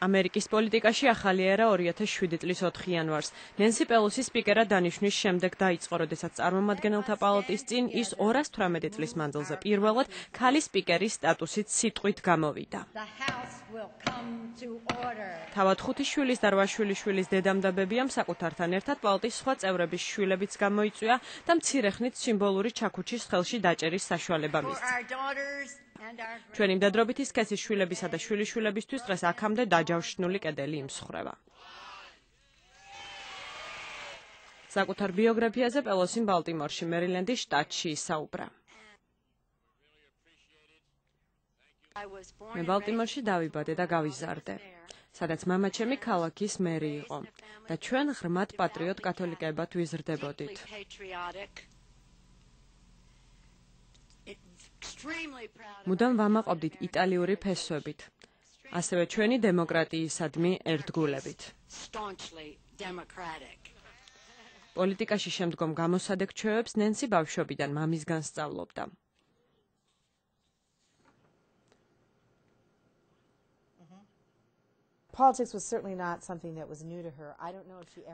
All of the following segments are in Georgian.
ამერიკის პოლიტიკაში ახალი ერა 2007 წლის 4 იანვარს. ნენსი პელოსი სპიკერად დანიშვნის შემდეგ დაიწყო, როდესაც წარმომადგენელთა პალატის წინ ის 218 წლის მანძილზე პირველად ქალი სპიკერის სტატუსით სიტყვით გამოვიდა. თავად 5 შვილის და 8 შვილიშვილის დედამ და ბებიამ საკუთართან ერთად პალატის სხვა წევრების შვილებიც გამოიწვია და მცირე ხნით სიმბოლური ჩაქუჩის ხელში დაჭერის საშუალება მისცა. ჩვენი მდედრობითი სქესის შვილებისა და შვილიშვილებისთვის დღეს აქამდე დაჯავშნული კედელი იმსხვრება. საკუთარ ბიოგრაფიაზე პელოსიმ ბალტიმორში, მერილენდის შტატში ისაუბრა. მე ბალტიმორში დავიბადე და გავიზარდე, სადაც მამაჩემი ქალაქის მერი იყო და ჩვენ ღრმად პატრიოტ კათოლიკეებად ვიზრდებოდით. მუდამ ვამაყობდით იტალიური ფესვებით, ასევე ჩვენი დემოკრატიისადმი ერთგულებით. პოლიტიკაში შემდგომ გამოსადეგ ჩვევებს ნენსი ბავშვობიდან მამისგან სწავლობდა.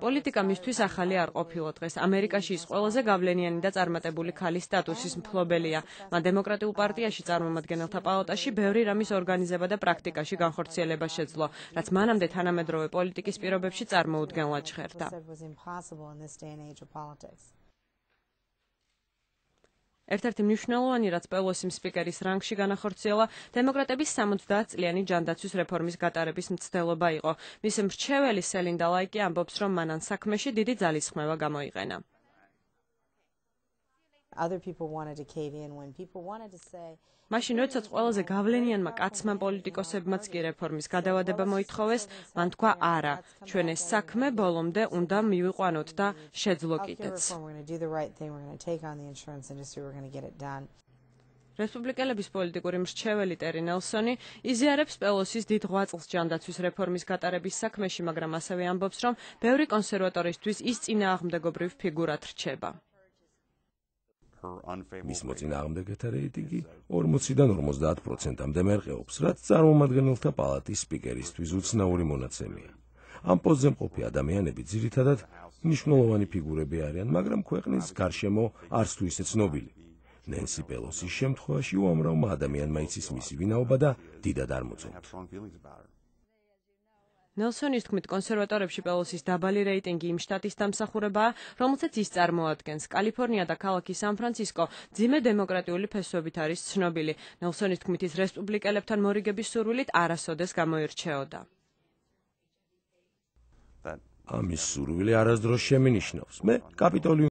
პოლიტიკა მისთვის ახალი არ ყოფილა დღეს. ამერიკაში ის ყველაზე გავლენიანი და წარმატებული ქალის სტატუსის მფლობელია. მან დემოკრატიულ პარტიაში წარმომადგენელთა პალატაში ბევრი რამის ორგანიზება და პრაქტიკაში განხორციელება შეძლო, რაც მანამდე თანამედროვე პოლიტიკის პირობებში წარმოუდგენლად ჟღერდა. ერთ-ერთი მნიშვნელოვანი, რაც პელოსიმ სპიკერის რანგში განახორციელა, დემოკრატების 70 წლიანი ჯანდაცვის რეფორმის გატარების მცდელობა იყო. მისი მრჩეველი სელინდა ლაიკი ამბობს, რომ მანან საქმეში დიდი ძალისხმევა გამოიყენა. მაშინ, როდესაც ყველაზე გავლენიანმა კაცმა პოლიტიკოსებმაც კი რეფორმის გადავადება მოითხოვეს, მან თქვა არა, ჩვენ ეს საქმე ბოლომდე უნდა მივიყვანოთ და შეძლო კიდეც. რესპუბლიკელების პოლიტიკური მრჩეველი ტერი ნელსონი იზიარებს პელოსის დიდ ღვაწლს ჯანდაცვის რეფორმის გატარების საქმეში, მაგრამ ასევე ამბობს, რომ ბევრი კონსერვატორისთვის ის წინააღმდეგობრივ ფიგურად რჩება. მის მოწინააღმდეგეთა რეიტინგი 40-დან 50%-მდე მერყეობს, რაც წარმომადგენელთა პალატის სპიკერისთვის უცნაური მონაცემია. ამ პოსტზე მყოფი ადამიანები ძირითადად მნიშვნელოვანი ფიგურები არიან, მაგრამ ქვეყნის გარშემო არც თუ ისე ცნობილი. ნენსი პელოსის შემთხვევაში უამრავმა ადამიანმა იცის მისი ვინაობა და დიდად არ მოწონთ. ნელსონის თქმით, კონსერვატორებში პელოსის დაბალი რეიტინგი იმ შტატის დამსახურებაა, რომელსაც ის წარმოადგენს. კალიფორნია და ქალაქი სან-ფრანცისკო მძიმე დემოკრატიული ფესვებით არის ცნობილი. ნელსონის თქმით, ის რესპუბლიკელებთან მორიგების სურვილით არასოდეს გამოირჩეოდა. ამის სურვილი არასდროს შემინიშნავს. მე კაპიტოლიუმ